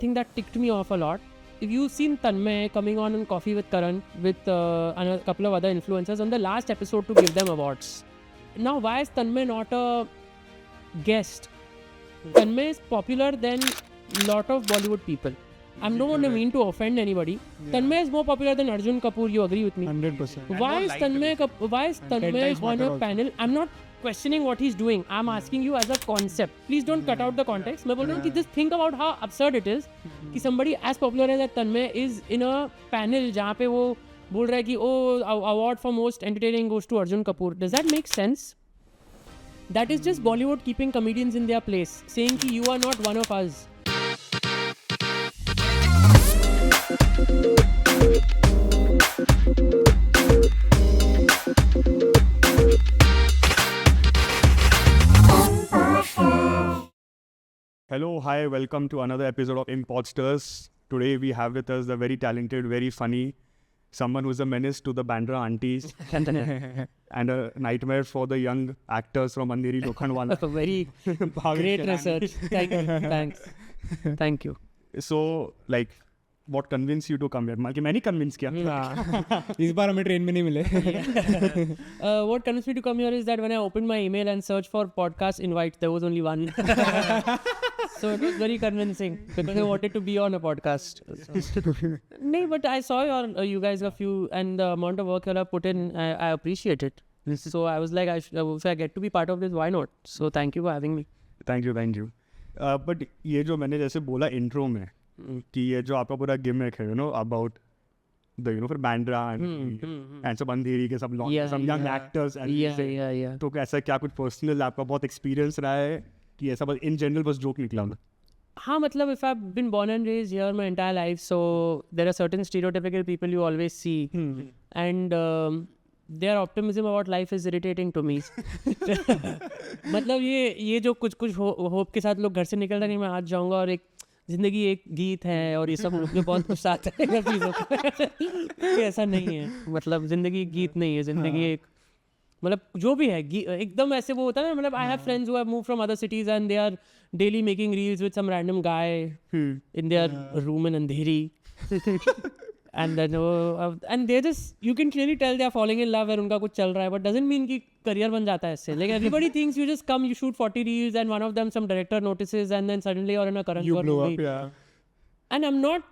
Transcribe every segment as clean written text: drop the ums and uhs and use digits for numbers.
thing that ticked me off a lot. If you've seen Tanmay coming on Coffee with Karan with a couple of other influencers on the last episode to give them awards. Now, why is Tanmay not a guest? Tanmay is popular than lot of Bollywood people. I don't mean to offend anybody. Yeah. Tanmay is more popular than Arjun Kapoor. You agree with me? 100%. Why is Tanmay on a panel? I'm not questioning what he's doing. I'm asking you as a concept. Please don't cut out the context. मैं बोल रहा हूँ कि just think about how absurd it is कि somebody as popular as Tanmay is in a panel जहाँ पे वो बोल रहा है कि award for most entertaining goes to Arjun Kapoor. Does that make sense? That is just Bollywood keeping comedians in their place, saying कि you are not one of us. Hello, hi, welcome to another episode of Impodsters. Today we have with us the very talented, very funny, someone who's a menace to the Bandra aunties and a nightmare for the young actors from Andheri Lokhandwala. Very great research. Thanks. Thank you. So, like, what convinced you to come here? मैंने convinced किया. इस बार हमें train में नहीं मिले. What convinced me to come here is that when I opened my email and searched for podcast invite, there was only one. So it was very convincing because I wanted to be on a podcast. No, but I saw you guys a few and the amount of work you have put in, I appreciate it. So I was like, if I get to be part of this, why not? So thank you for having me. Thank you. But ये जो मैंने जैसे बोला intro में कि ये जो आपका पूरा gimmick है, you know, about the, you know, for Bandra and सब अंधेरी के सब some young actors and Yeah. तो ऐसा क्या कुछ personal आपका बहुत experience रहा है कि ऐसा बस in general बस joke निकला होगा? हाँ मतलब if I've been born and raised here my entire life, so there are certain stereotypical people you always see and their optimism about life is irritating to me. मतलब ये जो कुछ hope के साथ लोग घर से निकल रहे हैं, मैं आज जाऊँगा और एक जिंदगी एक गीत है और ये सब मुझे बहुत कुछ आता है चीज़ों को. ऐसा नहीं है, मतलब जिंदगी गीत नहीं है, जिंदगी एक मतलब जो भी है एकदम ऐसे वो होता है ना. मतलब I have friends who have moved from other cities and they are daily making reels with some random guy in their room in Andheri and then and they just you can clearly tell they are falling in love और उनका कुछ चल रहा है, but doesn't mean कि career बन जाता है इससे. Like everybody thinks you just come, you shoot 40 reels and one of them some director notices and then suddenly you're in a Karan Johar movie. You blow up, yeah. And I'm not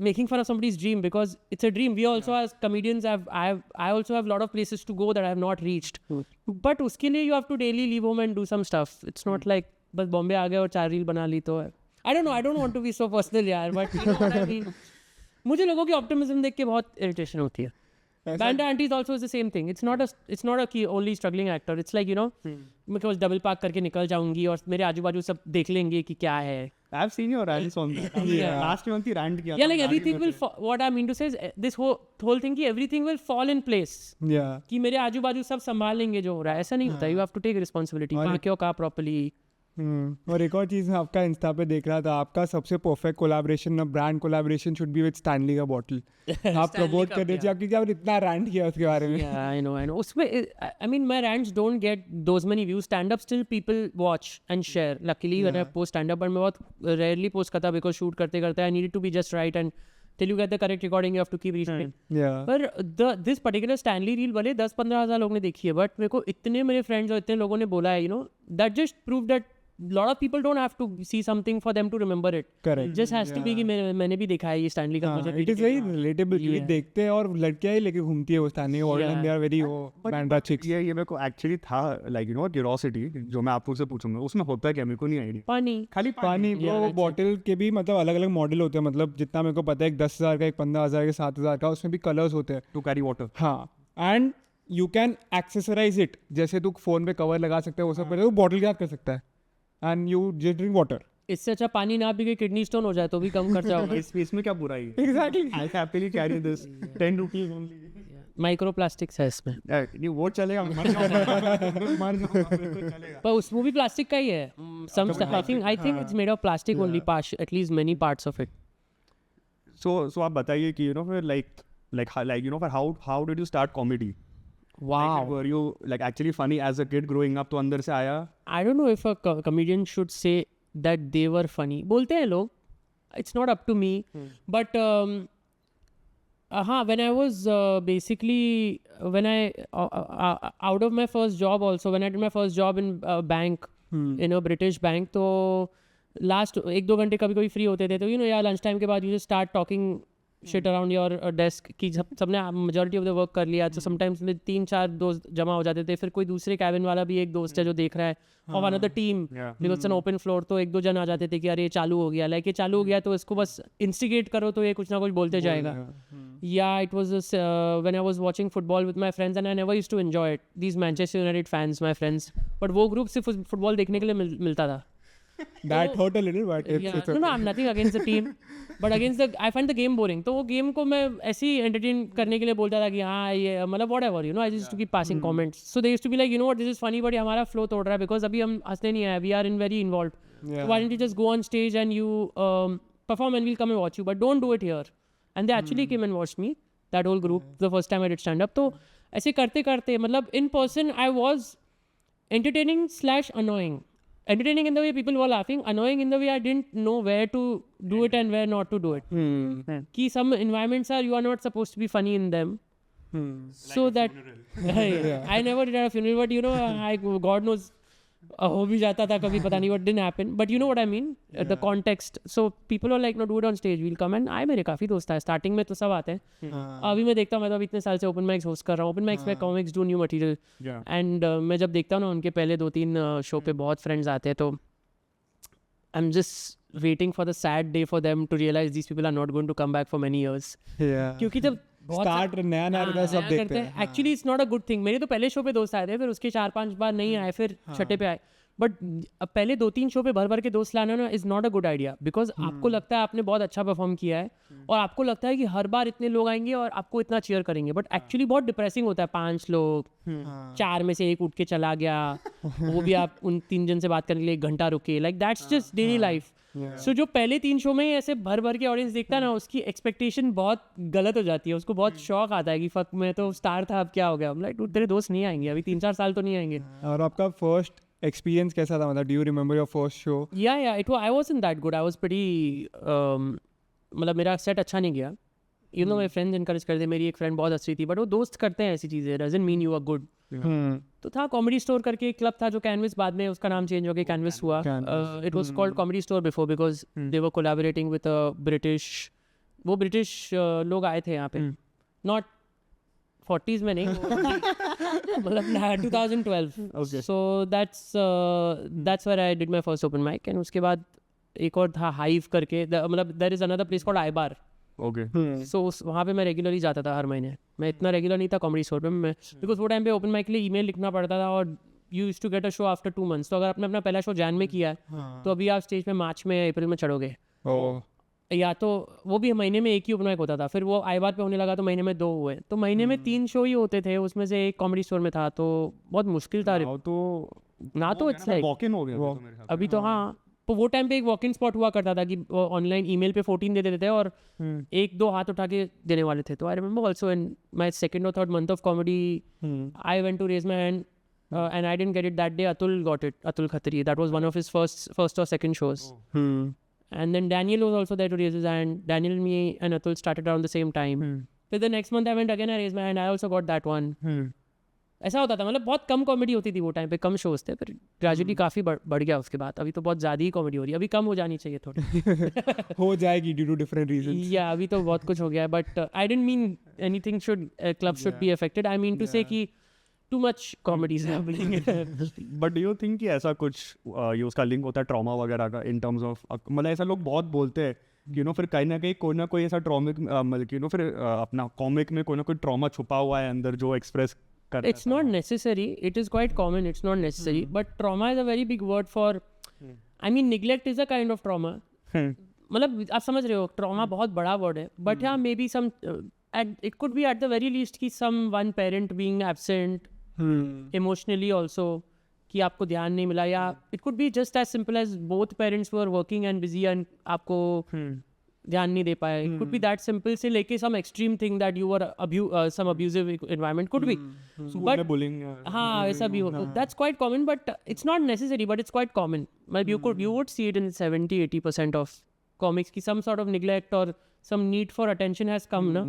making fun of somebody's dream because it's a dream. We also as comedians I also have a lot of places to go that I have not reached. But उसके लिए you have to daily leave home and do some stuff. It's not like बस बॉम्बे आ गए और 4 reel बना ली तो. I don't want to be so personal यार, but you know what I mean. मुझे लोगों की optimism देख के बहुत irritation होती है. Bandra Aunties also is the same thing. It's not a key only struggling actor. It's like, you know, मैं केवल double park करके निकल जाऊंगी और मेरे आजू बाजू सब देख लेंगे कि क्या है. I've seen your rants on that. Last month he rant किया. Yeah, like everything will what I mean to say is this whole thing कि everything will fall in place. Yeah. कि मेरे आजू बाजू सब संभाल लेंगे जो हो रहा है. ऐसा नहीं होता. You have to take responsibility. क्यों कहा properly. और एक और चीज़ मैं आपका इंस्टा पे देख रहा था, आपका सबसे perfect collaboration brand collaboration should be with Stanley का बॉटल. आप प्रमोट कर दीजिए क्योंकि आपने इतना रैंट किया उसके बारे में. Yeah, I know. उसमें I mean my rants don't get those many views. Stand up still people watch and share. Luckily when I post stand up, but मैं बहुत rarely post करता because shoot करते I needed to be just right and till you get the correct recording you have to keep reaching. Yeah. पर this particular Stanley reel भले 10-15 हज़ार लोगों ने देखी है, but मेरे को इतने मेरे friends और इतने लोगों ने बोला है, you know, that just proved that lot of people don't have to see something for them to remember it. Correct. Just has to be कि मैंने भी देखा है ये Stanley का मुझे. It is very relatable. क्योंकि देखते हैं और लड़कियाँ ही लेके घूमती है वो Stanley और they are very Bandra chicks. ये मेरे को actually था like, you know, curiosity जो मैं आपको से पूछूंगा उसमें होता है क्या, मेरे को नहीं आइडिया. पानी खाली पानी वो बॉटल के भी मतलब अलग अलग मॉडल होते हैं. मतलब जितना मेरे को पता है एक 10,000 का, एक 15,000 का, 7,000 का, उसमें भी कलर्स होते हैं. To carry water. हाँ, and you can accessorise it. जैसे तू फोन पे कवर लगा सकता है वो सब, वो बॉटल के साथ कर सकता है and you just drink water. इससे अच्छा पानी ना पी के किडनी स्टोन हो जाए तो भी कम खर्चा होगा. इसमें क्या बुराई है? Exactly. I happily carry this 10 rupees only. Micro plastics है इसमें. नहीं वो चलेगा, मर जाऊंगा चलेगा. पर उस वो भी प्लास्टिक का ही है. some stuff I think it's made of plastic only, at least many parts of it. So आप बताइए कि you know for like you know for how did you start comedy? Wow. Like, were you like actually funny as a kid growing up? तो अंदर से आया? I don't know if a comedian should say that they were funny. बोलते हैं लोग it's not up to me. But when I was basically when I out of my first job also, when I did my first job in bank, in a British bank, तो last 1-2 घंटे कभी free होते थे, तो you know यार lunch time के बाद you just start talking shit around your desk कि सबने majority of the work कर लिया, तो sometimes में 3-4 दोस्त जमा हो जाते थे, फिर कोई दूसरे cabin वाला भी एक दोस्त है जो देख रहा है of another team, because it's an open floor, तो 1-2 जन आ जाते थे कि यार ये चालू हो गया, like ये चालू हो गया तो इसको बस instigate करो तो ये कुछ ना कुछ बोलते जाएगा. Yeah, it was this, when I was watching football with my friends and I never used to enjoy it. These Manchester United fans, my friends, but वो group सिर्फ football देखने के लिए मिलता था. That hurt a little, but it's no, I'm nothing against the team, but against I find the game boring. तो वो game को मैं ऐसे ही entertain करने के लिए बोलता था कि हाँ ये मतलब whatever, you know, I just used to keep passing comments. So they used to be like, you know what, this is funny, but हमारा flow तोड़ रहा है because अभी हम हंसने नहीं आए, we are in very involved. So why don't you just go on stage and you perform and we'll come and watch you, but don't do it here. And they actually came and watched me, that whole group, the first time I did stand up. तो ऐसे करते करते मतलब in person I was entertaining/annoying. Entertaining in the way people were laughing, annoying in the way I didn't know where to do it and where not to do it. Ki some environments are you are not supposed to be funny in them. So like that I never did at a funeral, but you know, God knows, हो भी जाता था कभी, पता नहीं what didn't happen. But you know what I mean, the context. So people are like, no, do it on stage, we'll come. And मेरे काफ़ी दोस्त हैं, starting में तो सब आते हैं. अभी मैं देखता हूँ, मैं तो अभी इतने साल से open mics host कर रहा हूँ. Open mics में comics do new material. And मैं जब देखता हूँ ना उनके पहले 2-3 शो पे बहुत friends आते हैं, तो I'm just waiting for the sad day for them to realize these people are not going to come back for many years. क्योंकि जब स्टार्ट नया सब देखते हैं. Actually it's not a good thing. मेरे तो पहले शो पे दोस्त आए थे, फिर उसके 4-5 बार नहीं आए, फिर छठे पे आए. बट पहले 2-3 शो पे भर के दोस्त लाना ना is not a good idea, because आपको लगता है आपने बहुत अच्छा परफॉर्म किया है और आपको लगता है कि हर बार इतने लोग आएंगे और आपको इतना चीयर करेंगे, बट एक्चुअली बहुत डिप्रेसिंग होता है. 5 लोग, 4 में से एक उठ के चला गया, वो भी आप उन 3 जन से बात करने के लिए 1 घंटा रुके, like that's just daily life. So जो पहले 3 शो में ही ऐसे भर के ऑडियंस देखता है ना, उसकी एक्सपेक्टेशन बहुत गलत हो जाती है. उसको बहुत शौक आता है कि फक मैं तो स्टार था, अब क्या हो गया. लाइक तेरे दोस्त नहीं आएंगे अभी 3-4 साल तो नहीं आएंगे. और आपका फर्स्ट एक्सपीरियंस कैसा था, मतलब do you remember your first show? Yeah I wasn't that good. I was pretty, मतलब मेरा सेट अच्छा नहीं गया. You know, my friends encourage करते. मेरी एक फ्रेंड बहुत हंस रही थी, बट वो दोस्त करते हैं ऐसी चीज़ें, doesn't mean you are good. तो था कॉमेडी स्टोर करके एक क्लब था जो कैनवस, बाद में उसका नाम चेंज हो गया, कैनवस हुआ. It was called comedy store before because they were collaborating with British, वो ब्रिटिश लोग आए थे यहाँ पे, नॉट 40s में नहीं, मतलब 2012. So that's where I did my first open mic. And उसके बाद एक और था हाइव करके, मतलब there is another place called iBar. So वहाँ पे मैं रेगुलरली जाता था हर महीने. मैं इतना रेगुलर नहीं था कॉमेडी स्टोर पे, मैं बिकॉज वो टाइम पे ओपन माइक के लिए ईमेल लिखना पड़ता था और you used to get a show after 2 months. तो अगर आपने अपना पहला शो जैन में किया है तो अभी आप स्टेज पे मार्च में अप्रैल में चढ़ोगे, या तो वो भी महीने में एक ही ओपन माइक होता था. फिर वो आईबार पे होने लगा तो महीने में 2 हुए, तो महीने में 3 शो ही होते थे, उसमें से एक कॉमेडी स्टोर में था. तो बहुत मुश्किल था ना, तो इट्स लाइक अभी तो हाँ. तो वो टाइम पे एक वॉक इन स्पॉट हुआ करता था कि ऑनलाइन ईमेल पे 14 दे देते थे और 1-2 हाथ उठा के देने वाले थे. तो I remember also in my 2nd or 3rd month of comedy, I went to raise my hand and I didn't get it that day. Atul got it, Atul Khatri. That was one of his first or second shows. And then Daniel was also there to raise his hand. Daniel, me and Atul started around the same time. Then the next month I went again, I raised my hand, I also got that one. ऐसा होता था, मतलब बहुत कम comedy होती थी वो time पे, कम shows थे. फिर ग्रेजुअली काफ़ी बढ़ गया उसके बाद. अभी तो बहुत ज़्यादा ही कॉमेडी हो रही है, अभी कम हो जानी चाहिए थोड़ी. हो जाएगी ड्यू टू डिफरेंट रीजंस. या अभी तो बहुत कुछ हो गया है, but I didn't mean anything should club should be affected. I mean to say कि too much comedy is happening. But do you think कि ऐसा कुछ ये उसका लिंक होता है ट्रॉमा वगैरह का, इन टर्म्स ऑफ, मतलब ऐसा लोग बहुत बोलते हैं यू नो, फिर कहीं ना कोई ऐसा ट्रॉमिक, मतलब यू नो, फिर अपना कॉमिक में कोई ना कोई ट्रॉमा छुपा हुआ है अंदर जो express. It's not necessary. It is quite common. It's not necessary. But trauma is a very big word for. I mean, neglect is a kind of trauma. मतलब आप समझ रहे हो, trauma बहुत बड़ा word है. But yeah, maybe some. And it could be at the very least कि one parent being absent, emotionally also, कि आपको ध्यान नहीं मिला, या it could be just as simple as both parents were working and busy and आपको ध्यान नहीं दे पाए. It could be that simple से लेके some extreme thing that you were some abusive environment could be. But bullying, हाँ ऐसा भी हो. That's quite common, but it's not necessary, but it's quite common. Maybe you would see it in 70-80% of comics ki some sort of neglect or some need for attention has come na,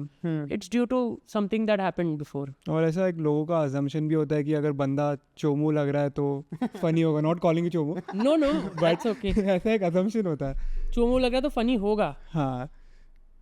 it's due to something that happened before. और ऐसा एक लोगों का assumption भी होता है कि अगर बंदा चोमू लग रहा है तो funny होगा, not calling you Chomu, No, that's okay. ऐसा एक assumption होता है. चोमू लग रहा है तो funny होगा. हाँ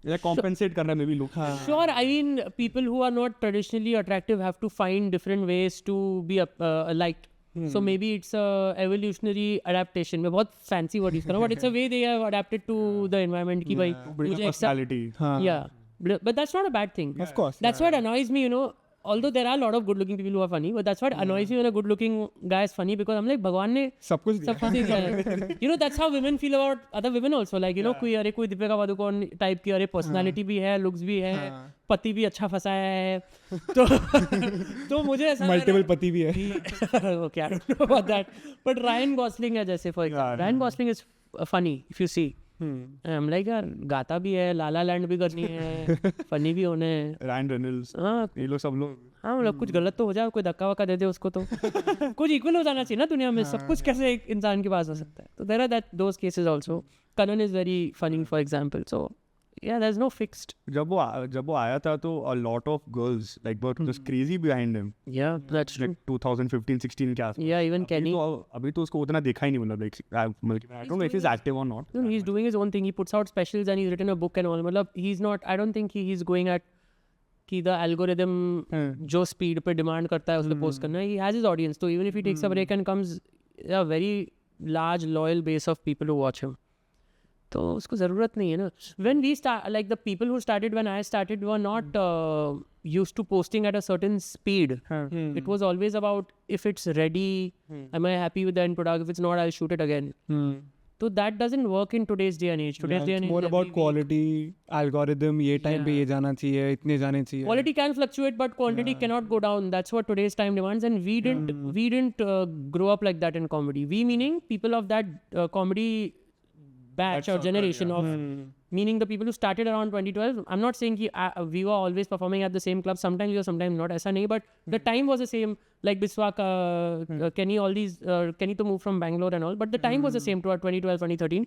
या compensate कर रहा है मे बी लोग. Sure, I mean, people who are not traditionally attractive have to find different ways to be liked. So maybe it's a evolutionary adaptation. मैं बहुत fancy word use कर रहा हूँ, but it's a way they have adapted to the environment कि भाई Bring मुझे a personality. yeah, but that's not a bad thing. Of course. That's what annoys me, you know. Although there are a lot of good-looking people who are funny, but that's what annoys me when a good-looking guy is funny because I'm like, भगवान ने सब कुछ सब कुछ दिया है. You know, that's how women feel about other women also. Like, you know, कोई अरे कोई दीपिका पादुकोण टाइप की, अरे पर्सनालिटी भी है, लुक्स भी है, पति भी अच्छा फंसाया है, तो मुझे ऐसा मल्टीपल पति भी है. Okay, I don't know about that. But Ryan Gosling है जैसे for example. Ryan Gosling is funny if you see. I'm like यार गाता भी है, लाला लैंड भी करनी है, फनी भी होने हैं. Ryan Reynolds. हाँ ये लोग सब लोग. हाँ मतलब कुछ गलत तो हो जाए, कोई धक्का वक्का दे दे उसको तो कुछ इक्वल हो जाना चाहिए ना दुनिया में. सब कुछ कैसे एक इंसान के पास हो सकता है. तो there are those cases also. Kanan is very funny for example. So yeah, there's no fixed. जब वो आया था तो a lot of girls like were just crazy behind him. Yeah, that's true. Like 2015-16 के आसपास. Yeah, even Kenny. अभी तो उसको उतना देखा ही नहीं, मतलब like I don't know if he's active or not. No, he's doing his own thing. He puts out specials and he's written a book and all. मतलब he's not. I don't think he's going at कि the algorithm जो speed पे demand करता है उस पे post करना. He has his audience. So even if he takes a break and comes, a very large loyal base of people who watch him. तो उसको ज़रूरत नहीं है ना. When we start, like the people who started when I started were not used to posting at a certain speed. It was always about if it's ready, am I happy with the end product? If it's not, I'll shoot it again. So that doesn't work in today's day and age. Today's day and age, more about quality, algorithm, ये time पे ये जाना चाहिए, इतने जाने चाहिए. Quality can fluctuate, but quantity cannot go down. That's what today's time demands, and we didn't grow up like that in comedy. We meaning people of that comedy batch or generation of meaning the people who started around 2012. I'm not saying we were always performing at the same club. Sometimes we were, sometimes not. ऐसा नहीं, but the time was the same. Like Biswak, Kenny, all these Kenny to move from Bangalore and all, but the time was the same toward 2012, 2013.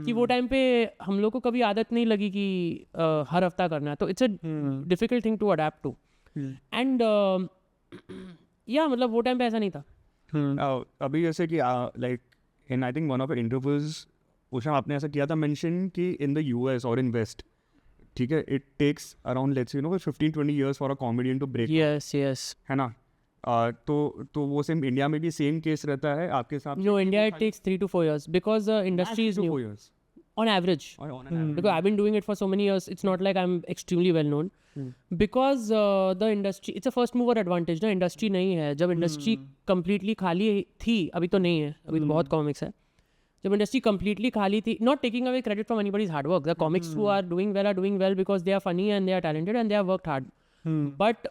कि वो time पे हम लोग को कभी आदत नहीं लगी कि हर हफ्ता करना है. तो it's a difficult thing to adapt to. And yeah, मतलब वो time पे ऐसा नहीं था. अभी जैसे कि like in I think one of the interviews Usha आपने ऐसा किया था मेंशन कि इन द यूएस और इन वेस्ट, ठीक है, it takes around let's you know 15-20 years for a comedian to break. Yes. है ना. तो वो सेम इंडिया में भी सेम केस रहता है आपके साथ? No, India it takes 3 to 4 years because the industry is new. 4 years on average. Because I've been doing it for so many years, it's not like I'm extremely well known. Because the industry, it's a first mover advantage ना. Industry नहीं है. जब industry completely खाली थी, अभी तो नहीं है, अभी तो बहुत comics है. जब इंडस्ट्री completely खाली थी, not taking away credit from anybody's hard work. The comics who are doing well because they are funny and they are talented and they have worked hard. But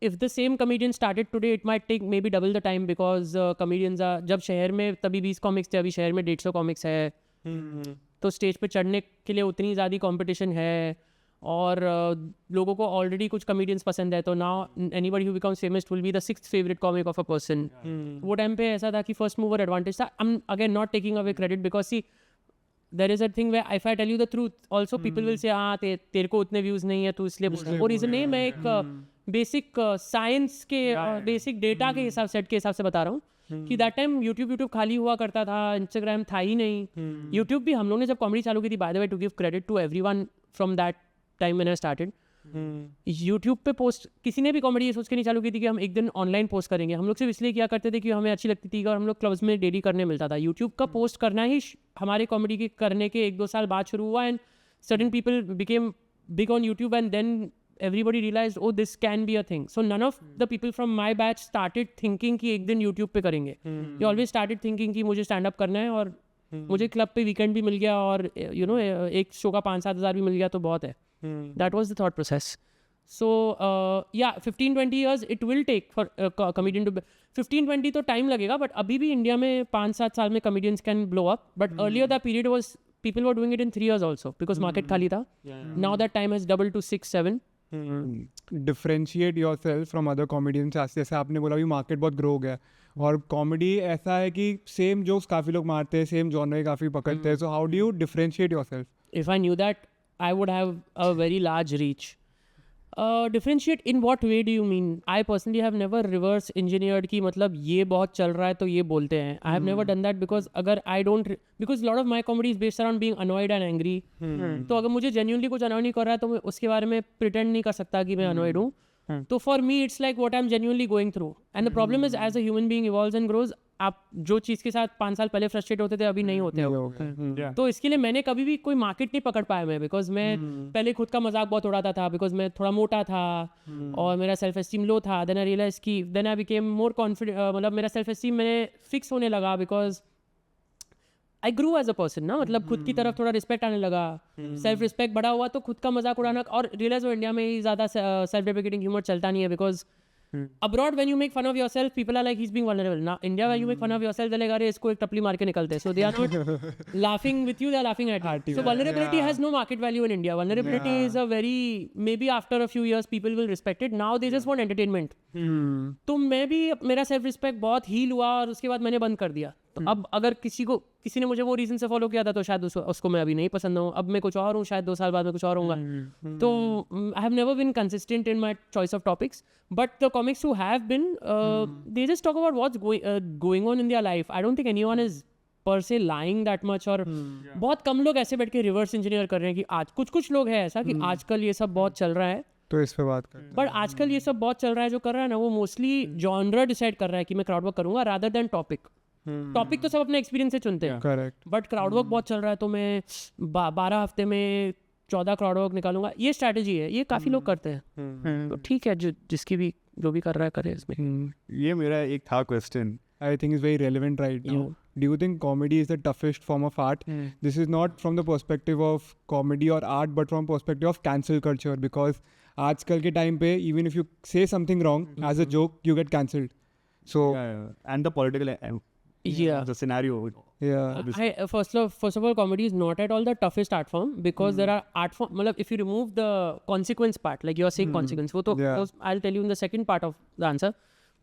if the same comedian started today, it might take maybe double the time because comedians are, जब शहर में तभी 20 comics थे, अभी शहर में 150 comics है. तो स्टेज पे चढ़ने के लिए उतनी ज़्यादा कंपटीशन है और लोगों को ऑलरेडी कुछ कॉमेडियंस पसंद है. तो now anybody who becomes famous will be the 6th favourite comic of a person. वो टाइम पे ऐसा था कि फर्स्ट मूवर एडवांटेज था. I am again not taking away credit because see there is a thing way if I tell you the truth also people will say हाँ तेरे को उतने व्यूज़ नहीं है, तू इसलिए पूछ रहा है. और रीज़न नहीं, मैं एक बेसिक साइंस के बेसिक डेटा के हिसाब सेट के हिसाब से बता रहा हूँ कि दैट टाइम यूट्यूब खाली हुआ करता था, इंस्टाग्राम था ही नहीं. यूट्यूब भी हम लोग ने जब कॉमेडी चालू की थी, by the way to give credit to everyone from that time when I started, YouTube पे पोस्ट किसी ने भी कॉमेडी ये सोच के नहीं चालू की थी कि हम एक दिन ऑनलाइन पोस्ट करेंगे. हम लोग सिर्फ इसलिए किया करते थे कि हमें अच्छी लगती थी और हम लोग क्लब्स में डेली करने मिलता था. यूट्यूब का पोस्ट करना ही हमारे कॉमेडी के करने के 1-2 साल बाद शुरू हुआ. And certain people became big on YouTube and then everybody realized, oh, this can be a thing. So none of the people from my batch started thinking कि एक दिन YouTube पे करेंगे. They always started thinking कि मुझे stand up करना है और मुझे क्लब पे वीकेंड भी मिल गया और you know एक शो का 5-7 हज़ार भी मिल गया तो बहुत है. That was the thought process. So yeah, 15-20 years it will take for a comedian to 15-20 तो time लगेगा, but अभी भी इंडिया में 5-7 साल में comedians can blow up. But earlier that period was people were doing it in 3 years also because market खाली था. Now that time has doubled to 6-7. Differentiate your self from other comedians. जैसे आपने बोला भी market बहुत grow हो गया और कॉमेडी ऐसा है कि सेम जोक्स काफ़ी लोग मारते हैं, सेम जॉनर काफ़ी पकड़ते हैं. So how do you differentiate your self? if I knew that, I would have a very large reach. Differentiate in what way do you mean? I personally have never reverse engineered कि मतलब ये बहुत चल रहा है तो ये बोलते हैं. I have never done that because अगर I don't, because a lot of my comedy is based around being annoyed and angry. तो अगर मुझे genuinely कुछ annoy नहीं कर रहा है तो मैं उसके बारे में pretend नहीं कर सकता कि मैं annoyed हूँ. तो for me it's like what I'm genuinely going through. And the problem is as a human being evolves and grows, आप जो चीज़ के साथ 5 साल पहले फ्रस्ट्रेट होते थे अभी नहीं होते हो. Yeah. तो इसके लिए मैंने कभी भी कोई मार्केट नहीं पकड़ पाया मैं, बिकॉज मैं पहले खुद का मजाक बहुत उड़ाता था बिकॉज मैं थोड़ा मोटा था और मेरा सेल्फ एस्टीम लो था. देन आई रियलाइज कि then I became more confident, मतलब मेरा सेल्फ एस्टीम मैंने फिक्स होने लगा because I grew as a person ना, मतलब खुद की तरफ थोड़ा रिस्पेक्ट आने लगा, सेल्फ रिस्पेक्ट बड़ा हुआ तो खुद का मजाक उड़ाना. और रियलाइज हो इंडिया में ही ज़्यादा सेल्फ डेप्रिकेटिंग ह्यूमर चलता नहीं है because abroad when you make fun of yourself people are like he's being vulnerable. Now India when you make fun of yourself they're like अरे इसको एक टपली मार के निकलते हैं. So they are not laughing with you, they are laughing at you. So vulnerability has no market value in India. Vulnerability is a very, maybe after a few years people will respect it. Now they just want entertainment. तो मैं भी मेरा self respect बहुत heal हुआ और उसके बाद मैंने बंद कर दिया. तो अब अगर किसी ने मुझे वो रीजन से फॉलो किया था तो शायद उसको मैं अभी नहीं पसंद हूँ. अब मैं कुछ और हूँ, शायद 2 साल बाद मैं कुछ और हूँगा. तो I have never been consistent in my choice of topics, but the comics who have been they just talk about what's going on in their life. I don't think anyone is per se lying that much. और बहुत कम लोग ऐसे बैठ के reverse engineer कर रहे हैं कि आज कुछ लोग हैं ऐसा कि आजकल ये सब बहुत चल रहा है तो इस पे बात करते हैं. बट आजकल ये सब बहुत चल रहा है जो कर रहा है ना वो मोस्टली जॉनर डिसाइड कर रहा है कि मैं क्राउड वर्क करूंगा रादर देन टॉपिक. टॉपिक तो सब अपने एक्सपीरियंस से चुनते हैं, करेक्ट, बट क्राउड वर्क बहुत चल रहा है तो मैं 12 हफ्ते में 14 क्राउड वर्क निकालूंगा. ये स्ट्रैटेजी है, ये काफ़ी लोग करते हैं. तो ठीक है, जिसकी भी जो भी कर रहा है करे इसमें. ये मेरा एक था question. I think is very relevant right now. Do you think comedy is the toughest form of art? This is not from the perspective of comedy or art, but from perspective of cancel culture. Because आजकल के time पे even if you say something wrong as a joke, you get cancelled. So And the political the scenario. yeah, first of all, comedy is not at all the toughest art form because there are art form. मतलब if you remove the consequence part, like you are saying consequence, वो तो I'll tell you in the second part of the answer.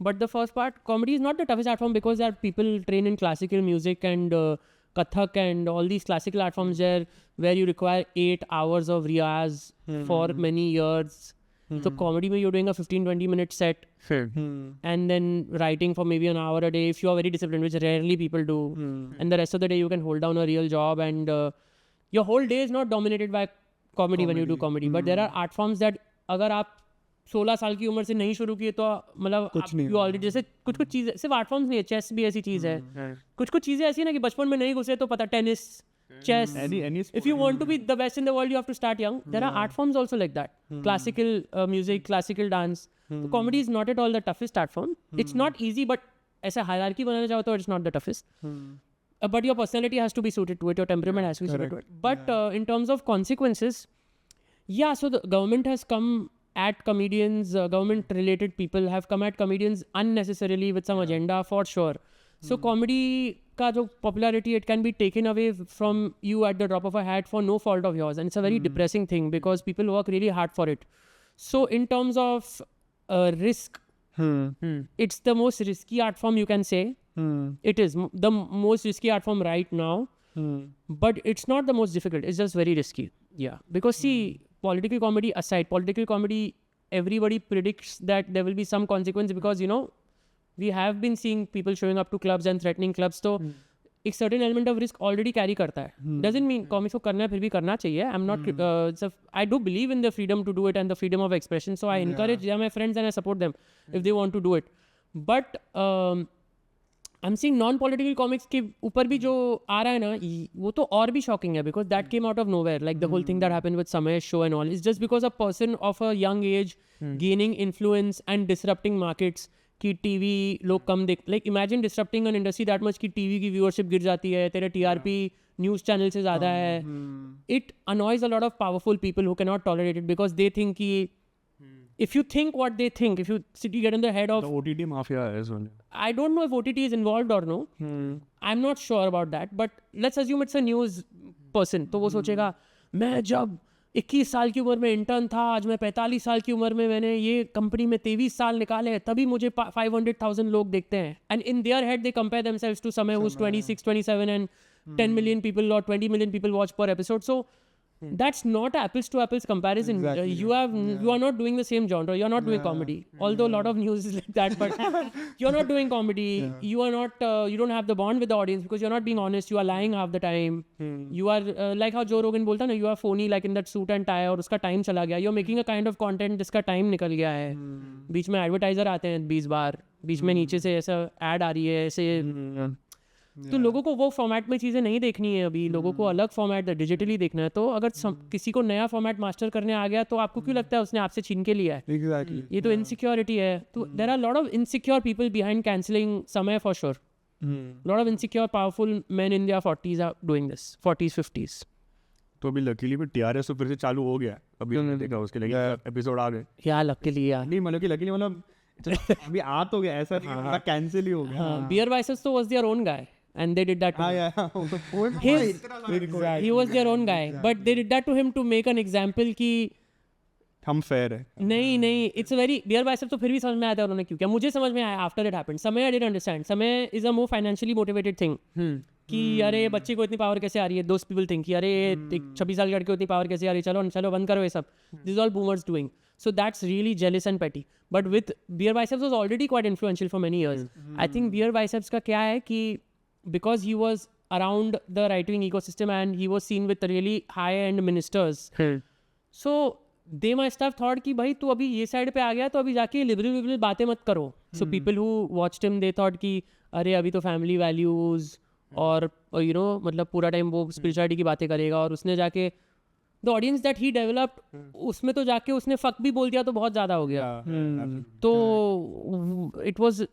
But the first part, comedy is not the toughest art form because there are people trained in classical music and Kathak and all these classical art forms there where you require 8 hours of riyaz for many years. So comedy में you're doing a 15-20 minute set and then writing for maybe an hour a day if you are very disciplined, which rarely people do. And the rest of the day you can hold down a real job and your whole day is not dominated by comedy when you do comedy. But there are art forms that अगर आप 16 साल की उम्र से नहीं शुरू किए तो मतलब यू ऑलरेडी, जैसे कुछ चीज़ें सिर्फ आर्ट फॉर्म्स नहीं है, चेस भी ऐसी चीज़ है. कुछ चीज़ें ऐसी ना कि बचपन में नहीं घुसे तो पता, tennis, chess, if you want to be the best in the world you have to start young. There are art forms also like that, classical music, classical dance. So comedy is not at all the toughest art form. It's not easy, but ऐसा hierarchy बनाना चाहो तो it's not the toughest. But your personality has to be suited to it, your temperament has to be suited to it. But in terms of consequences, yeah, so the government has come at comedians, government related people have come at comedians unnecessarily with some agenda for sure. So comedy का जो popularity, it can be taken away from you at the drop of a hat for no fault of yours, and it's a very depressing thing because people work really hard for it. So in terms of risk, it's the most risky art form you can say. It is the most risky art form right now, but it's not the most difficult, it's just very risky. Yeah, because see, political comedy aside, political comedy, everybody predicts that there will be some consequence because you know we have been seeing people showing up to clubs and threatening clubs. तो एक certain element of risk already carry करता है. Doesn't mean comics को करना है, फिर भी करना चाहिए. I'm not, I do believe in the freedom to do it and the freedom of expression. So I encourage my friends and I support them if they want to do it. But I'm seeing non-political comics के ऊपर भी जो आ रहा है ना, वो तो और भी shocking है because that came out of nowhere. Like the whole thing that happened with Samay's show and all is just because a person of a young age gaining influence and disrupting markets कि TV लोग कम देख, like imagine disturbing an industry that much कि TV की viewership गिर जाती है, तेरे TRP news channel से ज़्यादा है. It annoys a lot of powerful people who can not tolerate it because they think कि if you think what they think, if you get in the head of the OTT mafia as well. I don't know if OTT is involved or no. I'm not sure about that, but let's assume it's a news person. तो वो सोचेगा मैं जब 21 साल की उम्र में intern था, आज मैं 45 साल की उम्र में मैंने ये कंपनी में 23 साल निकाले, तभी मुझे 500,000 लोग देखते हैं. And in their head they compare themselves to Samay who's 26, 27 and 10 million people or 20 million people watch per episode. So That's not apples to apples comparison. Exactly, You are not doing the same genre. You're not doing comedy. Although a lot of news is like that, but you're not doing comedy. You are not. You don't have the bond with the audience because you're not being honest. You are lying half the time. You are like how Joe Rogan बोलता ना, you are phony like in that suit and tie और उसका time चला गया. You're making a kind of content जिसका time निकल गया है. बीच में advertiser आते हैं 20 बार. बीच में नीचे से ऐसा ad आ रही है ऐसे. तो लोगों को वो फॉर्मेट में चीज़ें नहीं देखनी है अभी. लोगों को अलग फॉर्मेट डिजिटली देखना है. तो अगर किसी को नया फॉर्मेट मास्टर करने आ गया तो आपको क्यों लगता है उसने आपसे छीन के लिया है? Exactly. ये तो इनसिक्योरिटी है. तो there are lot of insecure people behind cancelling समय for sure. Lot of insecure powerful man in their 40s are doing this. 40s 50s. तो अभी लकीली भी TRS तो फिर से चालू हो गया. अभी हमने देखा उसके लिए एपिसोड आ गए. क्या लक के लिए यार. नहीं मतलब कि लकीली मतलब अभी आ तो गया, ऐसा नहीं कैंसिल ही हो गया. बियर वाइसेस तो was their own guy and they did that to him. He was their own guy, but they did that to him to make an example कि हम फेयर है. नहीं it's a very bear bicep. तो फिर भी समझ में आया था उन्होंने क्यों किया. मुझे समझ में आया आफ्टर इट हैपेंड. समय आई डिडंट अंडरस्टैंड. समय is a more financially motivated thing कि अरे बच्चे को इतनी पावर कैसे आ रही है. दोस्त पीपल थिंक कि अरे 26 साल के लड़के को इतनी पावर कैसे आ रही है. चलो बंद करो ये सब. This is all boomers doing. So that's really jealous and petty. But with Beer Biceps was already quite influential for many years. I think Beer Biceps का क्या है कि because he was around the right-wing ecosystem and he was seen with really high-end ministers. So they must have thought कि भाई तू अभी ये side पे आ गया तो अभी जाके लिबरल बातें मत करो. So people who watched him they thought कि अरे अभी तो फैमिली वैल्यूज और मतलब पूरा टाइम वो स्पिरिचुअलिटी की बातें करेगा. और उसने जाके the audience that he developed उसमें तो जाके उसने फक भी बोल दिया तो बहुत ज़्यादा हो गया. तो इट वाज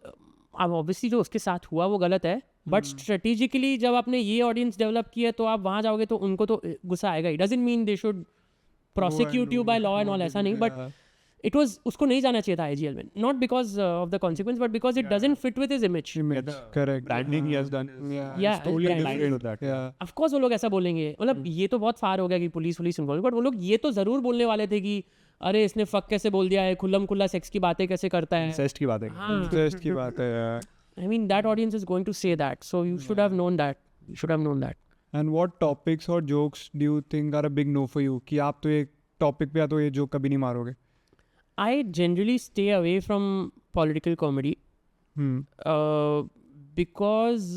ऑब्वियसली जो उसके साथ हुआ वो गलत है. बट स्ट्रेटेजिकली जब आपने ये ऑडियंस डेवलप किया तो आप वहाँ जाओगे तो उनको तो गुस्सा आएगा ही. Doesn't mean they should prosecute you by law and all, ऐसा नहीं. बट इट वाज उसको नहीं जाना चाहिए था IGL में. Not because of the consequence but because it doesn't fit with his image. Correct. Branding he has done is totally different with that. Yeah. Of course वो लोग ऐसा बोलेंगे. मतलब ये तो बहुत फार हो गया कि पुलिस इन्वॉल्व. बट वो लोग ये तो ज़रूर बोलने वाले थे कि अरे इसने फक कैसे बोल दिया है, खुल्लम खुल्ला सेक्स की बातें कैसे करता है. Incest की बात है. Interest की बात है यार. I mean that audience is going to say that. So you should have known that. You should have known that. And what topics or jokes do you think are a big no for you? कि आप तो एक topic पे या तो ये joke कभी नहीं मारोगे. I generally stay away from political comedy because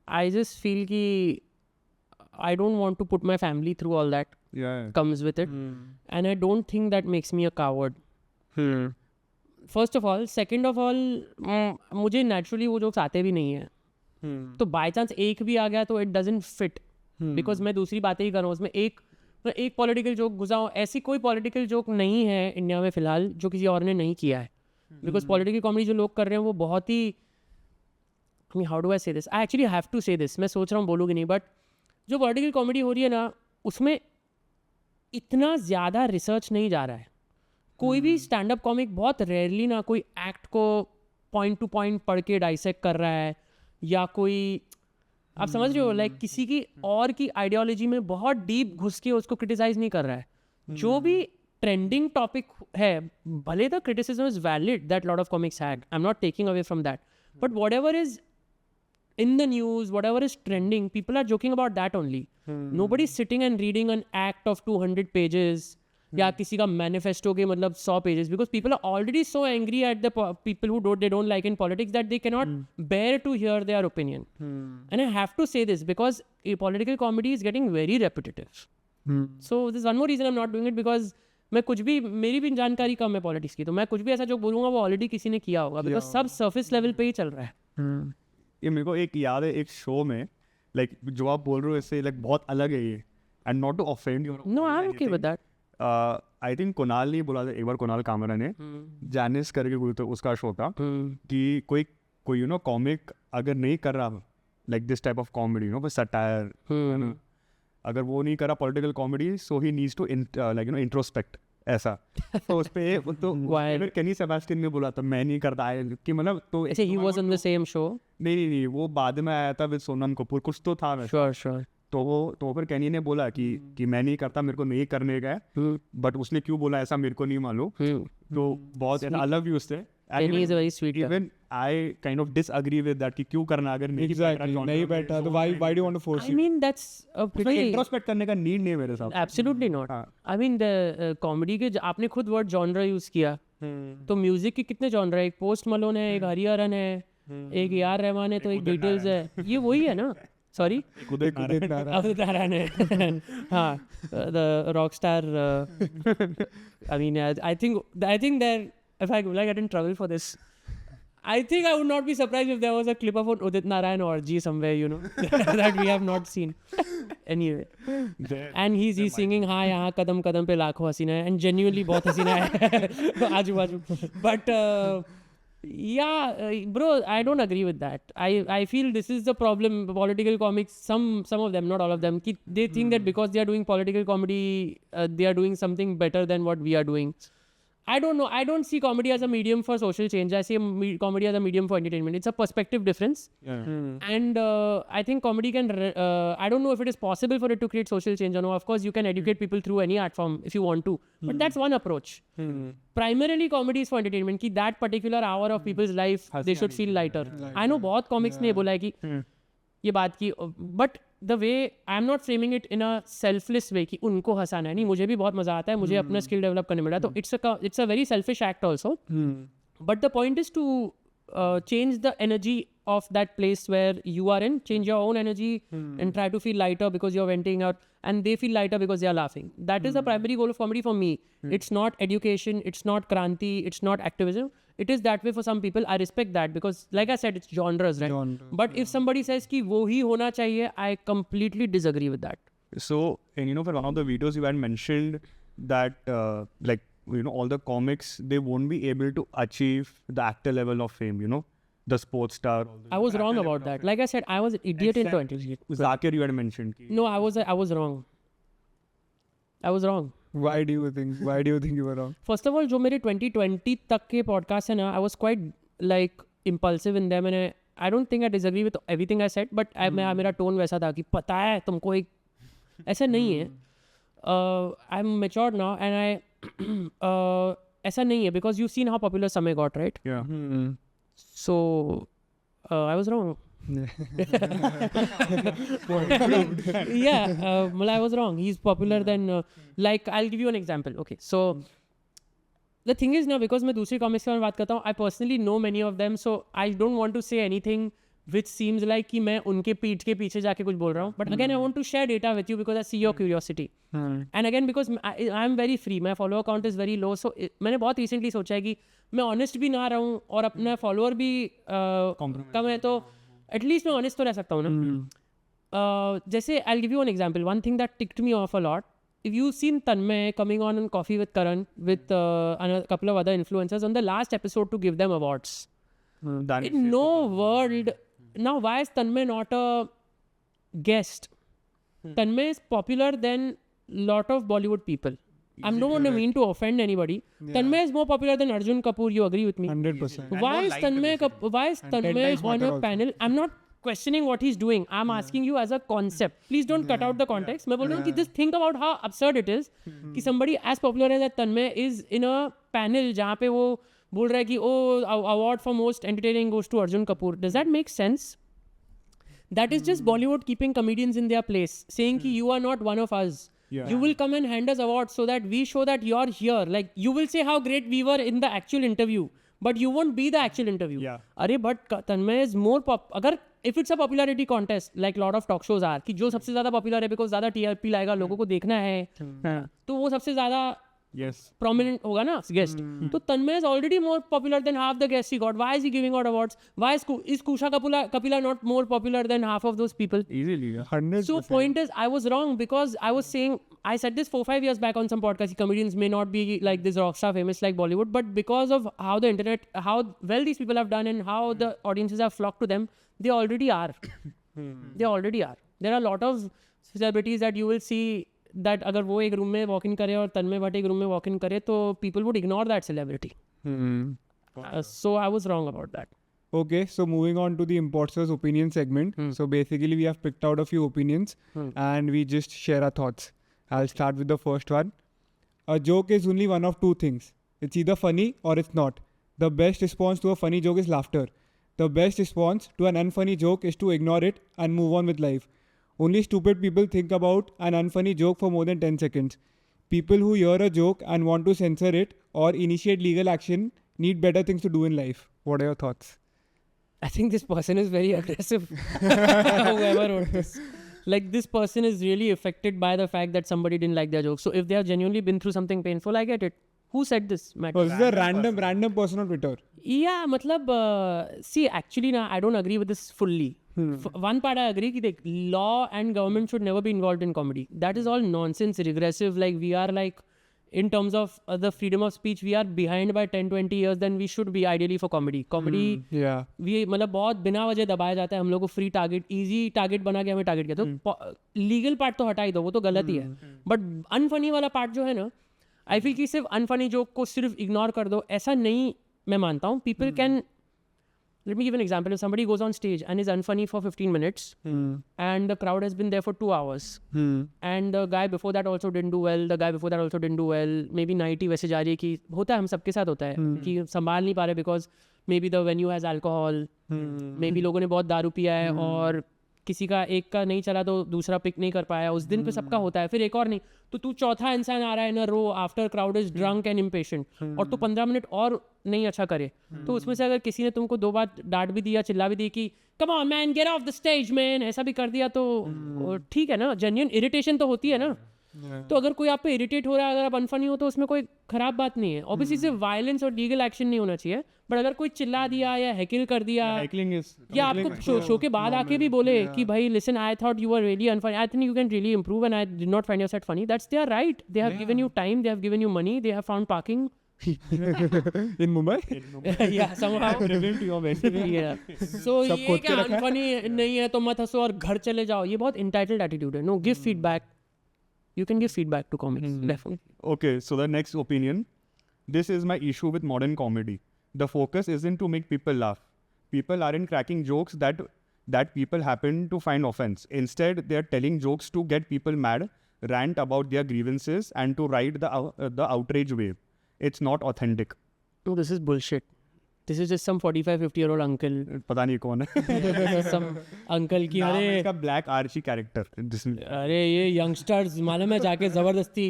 I just feel कि I don't want to put my family through all that comes with it. And I don't think that makes me a coward. First of all. Second of all, मुझे naturally वो jokes आते भी नहीं है. तो by chance एक भी आ गया तो it doesn't fit. Because मैं दूसरी बातें ही कर रहा हूँ उसमें. एक पॉलिटिकल जोक घुसाऊँ, ऐसी कोई पॉलिटिकल जोक नहीं है इंडिया में फिलहाल जो किसी और ने नहीं किया है. बिकॉज पॉलिटिकल कॉमेडी जो लोग कर रहे हैं वो बहुत ही how do I say this. I actually have to say this. मैं सोच रहा हूँ बोलूँगी नहीं. बट जो पॉलिटिकल कॉमेडी हो रही है ना उसमें इतना ज़्यादा रिसर्च नहीं जा रहा है. कोई भी स्टैंड अप कॉमिक बहुत रेयरली ना कोई एक्ट को पॉइंट टू पॉइंट पढ़ के डाइसेक्ट कर रहा है या कोई आप समझ रहे हो लाइक किसी की और की आइडियोलॉजी में बहुत डीप घुस के उसको क्रिटिसाइज नहीं कर रहा है. जो भी ट्रेंडिंग टॉपिक है भले the criticism is valid that lot of comics had. I am not taking away from that. But whatever is in the news, whatever is trending, people are joking about that only. Nobody's sitting and reading an act of 200 pages या किसी का manifesto के मतलब 100 pages because people are already so angry at the people who they don't like in politics that they cannot bear to hear their opinion. And I have to say this because political comedy is getting very repetitive. So there's one more reason I'm not doing it because मैं कुछ भी मेरी भी जानकारी कम है politics की. तो मैं कुछ भी ऐसा जो बोलूँगा वो ऑलरेडी किसी ने किया होगा बिकॉज सब सर्फेस लेवल पे ही चल रहा है. ये मेरे को एक याद है एक शो में लाइक जो आप बोल रहे हो इससे लाइक बहुत अलग है ये. And not to offend your. No I am okay with that. I think Kunal ने बोला था एक बार. कुणाल कामरा ने जैनिस करके कोई तो उसका शो था कि कोई कॉमिक अगर नहीं कर रहा like this type of comedy satire अगर वो नहीं कर रहा political comedy so he needs to like introspect ऐसा. तो उस पे तो केनी सेबेस्टियन ने बोला था मैं नहीं करता है कि मतलब तो ऐसे he was on the same show. नहीं वो बाद में आया था विद सोनम कपूर कुछ तो था. श्योर. तो फिर केनी ने बोला कि मैं नहीं करता मेरे को नहीं करने का है. बट उसने क्यों बोला ऐसा मेरे को नहीं मालूम. तो बहुत अलग व्यूज थे. And Kenny is a very sweet guy. even I kind of disagree with that कि क्यों करना अगर नहीं Exactly. नहीं बैठा तो why do you want to force I it? mean, that's a उसमें pretty... इंट्रोस्पेक्ट करने का नीड नहीं है मेरे साथ. Absolutely not. हाँ. I mean, the comedy के आपने खुद वर्ड जॉनरा यूज किया, तो म्यूजिक के कितने जॉनरा है? एक पोस्ट मलोन है, एक हरिहरन है, एक यार रहमान है, तो एक बीटल्स है. ये वही है ना? Sorry? Udit Narayan. Udit Narayan. हाँ, the rock star. I mean, I think that if I get in trouble for this, I think I would not be surprised if there was a clip of an Udit Narayan orgy somewhere, you know, that we have not seen. Anyway, and he's singing हाँ यहाँ कदम कदम पे लाखों हसीना है, and genuinely बहुत हसीना है आजू बाजू. But yeah, bro, I don't agree with that. I feel this is the problem. Political comics, some of them, not all of them, they think that because they are doing political comedy, they are doing something better than what we are doing. I don't know. I don't see comedy as a medium for social change. I see comedy as a medium for entertainment. It's a perspective difference. Yeah. And I think comedy can... I don't know if it is possible for it to create social change or no. Of course, you can educate people through any art form if you want to. But that's one approach. Primarily, comedy is for entertainment. Ki that particular hour of people's life, they should feel lighter. I know बहुत comics ने बोला है कि ये बात की, but the way I am not framing it in a selfless way कि उनको हंसाना है, नहीं, मुझे भी बहुत मजा आता है, मुझे अपना skill develop करने मिला, तो it's a very selfish act also. But the point is to change the energy of that place where you are in, change your own energy and try to feel lighter because you're venting out, and they feel lighter because they are laughing. That is the primary goal of comedy for me. It's not education, it's not kranti, it's not activism. It is that way for some people. I respect that because, like I said, it's genres, right? But if somebody says कि वो ही होना चाहिए, I completely disagree with that. So, and for one of the videos you had mentioned that like, all the comics, they won't be able to achieve the actor level of fame, the sports star. I was wrong about that. Like I said, I was an idiot into entertainment. Zakir you had mentioned. No, I was wrong. I was wrong. Why do you think you were wrong? First of all, जो मेरे 2020 तक के podcast है ना, I was quite like impulsive in them, and I don't think I disagree with everything I said, but मेरा tone वैसा था कि पता है तुमको एक ऐसा नहीं है. I'm matured now, and I ऐसा नहीं है because you've seen how popular Samay got, right? Yeah. So I was wrong. I was wrong. He's popular than like I'll give you an example. Okay, so the thing is now because मैं दूसरी comics के बारे में बात करता हूँ, I personally know many of them, so I don't want to say anything which seems like कि मैं उनके पीठ के पीछे जाके कुछ बोल रहा हूँ. But again, I want to share data with you because I see your curiosity. And again, because I am very free, my follower count is very low, so मैंने बहुत recently सोचा है कि मैं honest भी ना रहूँ और अपना follower भी कम है, तो at least मैं honest तो रह सकता हूँ ना. जैसे I'll give you an example. One thing that ticked me off a lot. If you've seen Tanmay coming on Coffee with Karan with a couple of other influencers on the last episode to give them awards. In no world. Now, why is Tanmay not a guest? Tanmay is popular than lot of Bollywood people. I don't mean to offend anybody. Yeah. Tanmay is more popular than Arjun Kapoor. You agree with me? 100%. Why is Tanmay on a panel? I'm not questioning what he's doing. I'm asking you as a concept. Please don't cut out the context. मैं बोल रहा हूँ कि just think about how absurd it is कि somebody as popular as Tanmay is in a panel जहाँ पे वो बोल रहा है कि award for most entertaining goes to Arjun Kapoor. Does that make sense? That is just Bollywood keeping comedians in their place, saying कि you are not one of us. Yeah. You will come and hand us awards so that we show that you're here. Like you will say how great we were in the actual interview, but you won't be the actual interview. Yeah. Arey, but Tanmay is more अगर if it's a popularity contest like lot of talk shows are कि जो सबसे ज़्यादा popular है because ज़्यादा TRP लाएगा, लोगों को देखना है, तो वो सबसे ज़्यादा prominent होगा ना guest. तो Tanmay is already more popular than half the guests he got. Why is he giving out awards? Why is Kusha Kapila not more popular than half of those people? Easily, 100%. So point is, I was wrong because I was saying, I said this 4-5 years back on some podcast, comedians may not be like this rockstar famous like Bollywood, but because of how the internet, how well these people have done and how the audiences have flocked to them, they already are. They already are. There are a lot of celebrities that you will see that अगर वो एक room में walk in करे और तन्मय भट्ट एक room में walk in करे तो people would ignore that celebrity. So I was wrong about that. Okay, so moving on to the imposters opinion segment. So basically we have picked out a few opinions and we just share our thoughts. I'll start with the first one. A joke is only one of two things. It's either funny or it's not. The best response to a funny joke is laughter. The best response to an unfunny joke is to ignore it and move on with life. Only stupid people think about an unfunny joke for more than 10 seconds. People who hear a joke and want to censor it or initiate legal action need better things to do in life. What are your thoughts? I think this person is very aggressive. Whoever wrote this. Like, this person is really affected by the fact that somebody didn't like their joke. So if they have genuinely been through something painful, I get it. Who said this? Matt? Oh, this is a random person on Twitter. Yeah, matlab, see, actually, I don't agree with this fully. One part I agree that law and government should never be involved in comedy. That is all nonsense, regressive. Like, we are like, in terms of the freedom of speech, we are behind by 10-20 years than we should be ideally for comedy. Comedy, Yeah. we मतलब बहुत बिना वजह दबाया जाता है हम लोग को फ्री टारगेट इजी टारगेट बना के हमें टारगेट किया तो लीगल पार्ट तो हटा ही दो वो तो गलत ही है बट अनफनी वाला पार्ट जो है ना आई फील कि सिर्फ अनफनी जोक को सिर्फ इग्नोर कर दो ऐसा नहीं मैं मानता हूँ people can let me give an example. If somebody goes on stage and is unfunny for 15 minutes and the crowd has been there for 2 hours and the guy before that also didn't do well, the guy before that also didn't do well, maybe night ही वैसे जा रही है कि होता है हम सबके साथ होता है कि संभाल नहीं पा रहे because maybe the venue has alcohol, maybe लोगों ने बहुत दारू पिया है और किसी का एक का नहीं चला तो दूसरा पिक नहीं कर पाया उस दिन पे सबका होता है फिर एक और नहीं तो तू चौथा इंसान आ रहा है ना रो after crowd is drunk and impatient और तू 15 मिनट और नहीं अच्छा करे तो उसमें से अगर किसी ने तुमको 2 बार डांट भी दिया चिल्ला भी दी कि come on man get off the stage man ऐसा भी कर दिया तो ठीक है ना जेन्युइन इरिटेशन तो होती है ना तो अगर कोई आप पे इरिटेट हो रहा है अगर आप अनफनी हो तो उसमें कोई खराब बात नहीं है ऑब्वियसली सिर्फ वायलेंस और लीगल एक्शन नहीं होना चाहिए बट अगर कोई चिल्ला दिया या हैकिल कर दिया या आपको शो के बाद आके भी बोले कि भाई listen I thought you are really unfunny I think you can really improve and I did not find your set funny that's their right they have given you time they have given you money they have found parking in Mumbai. yeah somehow yeah so ये क्या unfunny नहीं है तो मत हंसो और घर चले जाओ ये बहुत entitled attitude है no give feedback you can give feedback to comics definitely. Okay, so the next opinion. This is my issue with modern comedy. The focus isn't to make people laugh. People aren't cracking jokes that people happen to find offense. Instead, they are telling jokes to get people mad, rant about their grievances, and to ride the outrage wave. It's not authentic. No, this is bullshit. This is just some 45-50-year-old uncle. पता नहीं कौन है. some uncle की अरे इसका black archie character. अरे ये youngsters मालूम है जाके जबरदस्ती.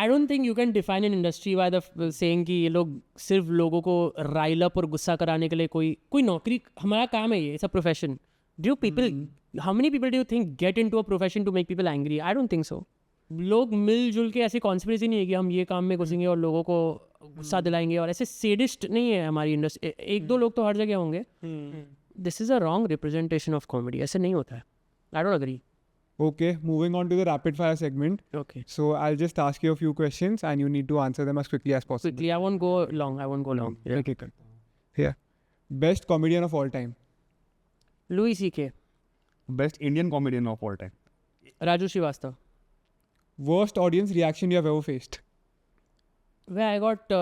I don't think you can define an industry by the saying कि ये लोग सिर्फ लोगों को rile up और गुस्सा कराने के लिए कोई नौकरी हमारा काम है ये it's a profession. Do people how many people do you think get into a profession to make people angry? I don't think so. लोग मिलजुल के ऐसी कॉन्स्पिरेसी नहीं है कि हम ये काम में घुसेंगे और लोगों को गुस्सा दिलाएंगे और ऐसे सेडिस्ट नहीं है हमारी इंडस्ट्री एक दो लोग तो हर जगह होंगे this is a wrong representation of comedy ऐसे नहीं होता है I don't agree Okay, moving on to the rapid fire segment. Okay. So I'll just ask you a few questions and you need to answer them as quickly as possible. Quickly, I won't go long. Yeah. Okay, good. Yeah. Best comedian of all time. Louis C.K. Best Indian comedian of all time. Raju Srivastava. Worst audience reaction you have ever faced. Where I got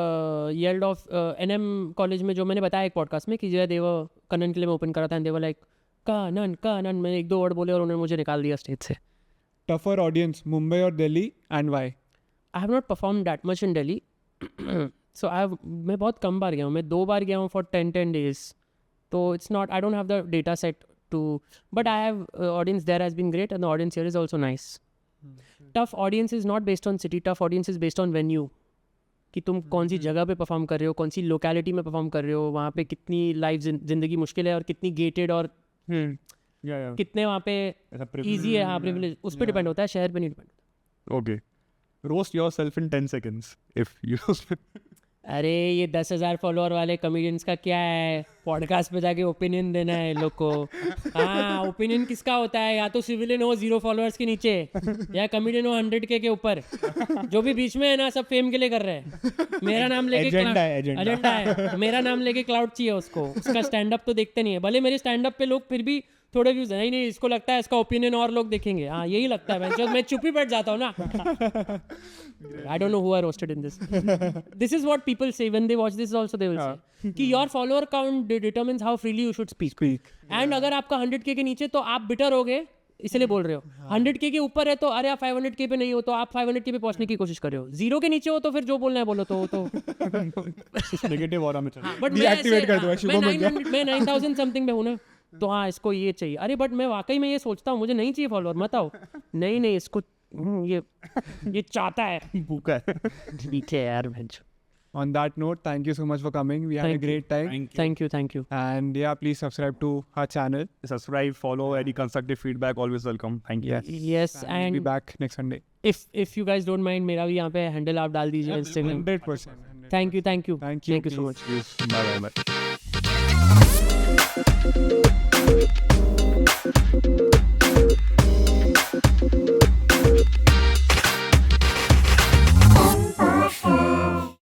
yelled off NM college में जो मैंने बताया एक podcast में कि जय देव कनन के लिए मैं ओपन करा था and they were like Kanan मैंने 1-2 वर्ड बोले और उन्होंने मुझे निकाल दिया स्टेज से Tougher audience, Mumbai or Delhi, and why? I have not performed that much in Delhi. So मैं बहुत कम बार गया हूँ मैं 2 बार गया हूँ for 10 days तो it's not I don't have the data set to but I have audience there has been great and the audience here is also nice. Tough audience is not based on city, tough audience is based on venue. कि तुम कौन सी जगह पे perform कर रहे हो कौन सी locality में परफॉर्म कर रहे हो वहाँ पे कितनी लाइफ जिंदगी मुश्किल है और कितनी गेटेड और कितने वहाँ पे इजी है हाँ प्रिविलेज उस पर डिपेंड होता है शहर पे नहीं डिपेंड होता Okay. Roast yourself in 10 seconds. If you अरे ये 10,000 फॉलोअर वाले कॉमेडियंस का क्या है पॉडकास्ट पे जाके ओपिनियन देना है लोग को हाँ ओपिनियन किसका होता है या तो सिविलियन हो 0 फॉलोअर्स के नीचे या कॉमेडियन हो 100K के ऊपर जो भी बीच में है ना सब फेम के लिए कर रहे हैं मेरा नाम लेके एजेंडा है मेरा नाम लेके क्लाउड चाहिए उसको उसका स्टैंड अप तो देखते नहीं है भले मेरे स्टैंड अप पे लोग फिर भी थोड़े व्यूज है नहीं इसको लगता है इसका ओपिनियन और लोग देखेंगे हाँ यही लगता है जब मैं चुप ही बैठ जाता हूँ ना I don't know who I roasted in this is what people say when they watch this also they will say कि your follower count determines how freely you should speak and अगर आपका 100K के नीचे तो आप bitter होगे इसलिए बोल रहे हो। 100K के ऊपर है तो अरे आप 500K पे नहीं हो तो आप 500K पे पहुंचने की कोशिश कर रहे हो। 0 के नीचे हो तो फिर जो बोलना है बोलो तो नेगेटिव ऑरा में चल। बट Deactivate कर दो, शुभम बन गया। मैं 9000 समथिंग में हूँ ना, तो हाँ इसको ये चाहिए। अरे बट मैं वाकई में ये सोचता हूँ, मुझे नहीं चाहिए फॉलोअर, मत आओ। नहीं इसको ये चाहता है, भूखा है। ठीक है यार। On that note, thank you so much for coming. We had a Thank you. great time. Thank you. And yeah, please subscribe to our channel. Subscribe, follow, any constructive feedback, always welcome. Thank you. Yes, We'll and be back next Sunday. if you guys don't mind, मेरा भी यहाँ पे handle आप डाल दीजिए Instagram। 100%. Thank you Thank you. so much। Bye bye.